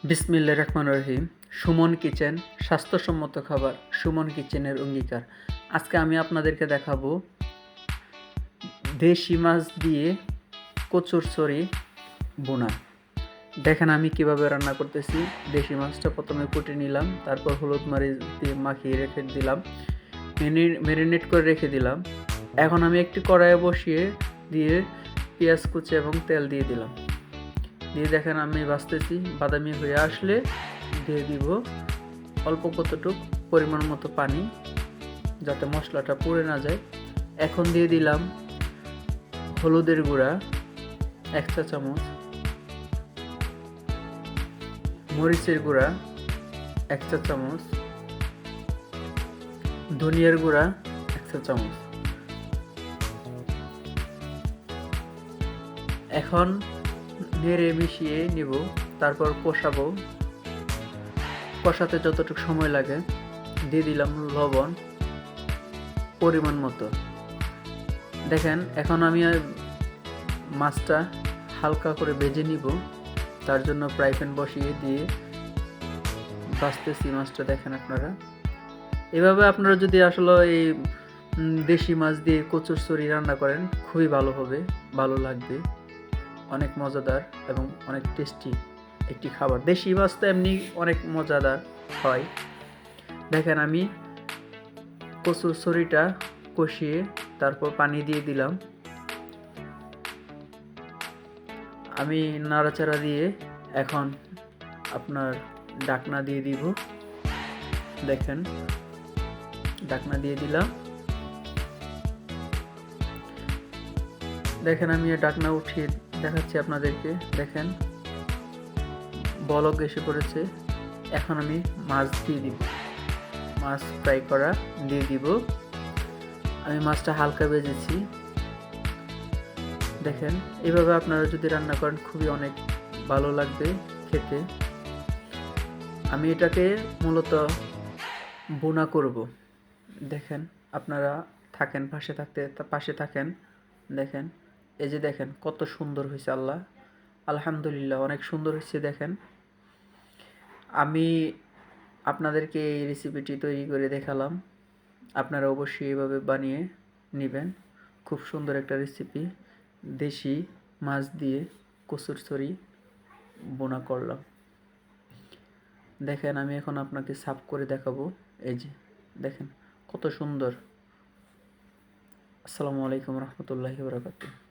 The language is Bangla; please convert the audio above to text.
বিসমিল্লাহির রহমানির রহিম। সুমন কিচেন, স্বাস্থ্যসম্মত খাবার। সুমন কিচেনের অঙ্গীকার। আজকে আমি আপনাদেরকে দেখাবো দেশি মাছ দিয়ে কচুরছড়ি বোনা। দেখেন আমি কিভাবে রান্না করতেছি। দেশি মাছটা প্রথমে কুটে নিলাম, তারপর হলুদ মরিচ দিয়ে মাখিয়ে রেখে দিলাম, ম্যারিনেট করে রেখে দিলাম। এখন আমি একটি কড়াইয়ে বসিয়ে দিয়ে পেঁয়াজ কুচি এবং তেল দিয়ে দিলাম। দিয়ে দেখেন আমি ভাজতেছি, বাদামি হয়ে আসলে দিয়ে দিব অল্প কতটুক পরিমাণ মতো পানি, যাতে মশলাটা পুড়ে না যায়। এখন দিয়ে দিলাম হলুদের গুঁড়া 1 চা চামচ, মরিচের গুঁড়া 1 চা চামচ, ধনিয়ার গুঁড়া 1 চা চামচ। এখন নেড়ে মিশিয়ে নিব, তারপর কষাতে যতটুকু সময় লাগে। দিয়ে দিলাম লবণ পরিমাণ মতো। দেখেন এখন আমি মাছটা হালকা করে ভেজে নিব, তার জন্য ফ্রাই প্যান বসিয়ে দিয়ে ভাজতেছি মাছটা। দেখেন আপনারা এভাবে আপনারা যদি আসলে এই দেশি মাছ দিয়ে কচুরছড়ি রান্না করেন, খুবই ভালো হবে, ভালো লাগবে, অনেক মজাদার এবং অনেক টেস্টি একটি খাবার। দেশি মাছ তো এমনি অনেক মজাদার হয়। দেখেন আমি কচুরছড়িটা কষিয়ে তারপর পানি দিয়ে দিলাম। আমি নাড়াচাড়া দিয়ে এখন আপনার ঢাকনা দিয়ে দিব। দেখেন ঢাকনা দিয়ে দিলাম। দেখেন আমি ঢাকনা উঠিয়ে দেখাচ্ছি আপনাদেরকে। দেখেন বলক এসে পড়েছে। এখন আমি মাছ দিয়ে দিব, মাছ ফ্রাই করা দিয়ে দিব। আমি মাছটা হালকা ভেজেছি। দেখেন এভাবে আপনারা যদি রান্না করেন খুবই অনেক ভালো লাগবে খেতে। আমি এটাকে মূলত বোনা করব। দেখেন আপনারা থাকেন, পাশে থাকেন। দেখেন এই যে দেখেন কত সুন্দর হয়েছে। আলহামদুলিল্লাহ অনেক সুন্দর হয়েছে। দেখেন আমি আপনাদেরকে এই রেসিপিটি তৈরি করে দেখালাম। আপনারা অবশ্যই এভাবে বানিয়ে নেবেন। খুব সুন্দর একটা রেসিপি, দেশি মাছ দিয়ে কচুরছড়ি বোনা করলাম। দেখেন আমি এখন আপনাকে সার্ভ করে দেখাবো। এই যে দেখেন কত সুন্দর। আসসালামু আলাইকুম রহমতুল্লাহি ওয়া বারাকাতুহু।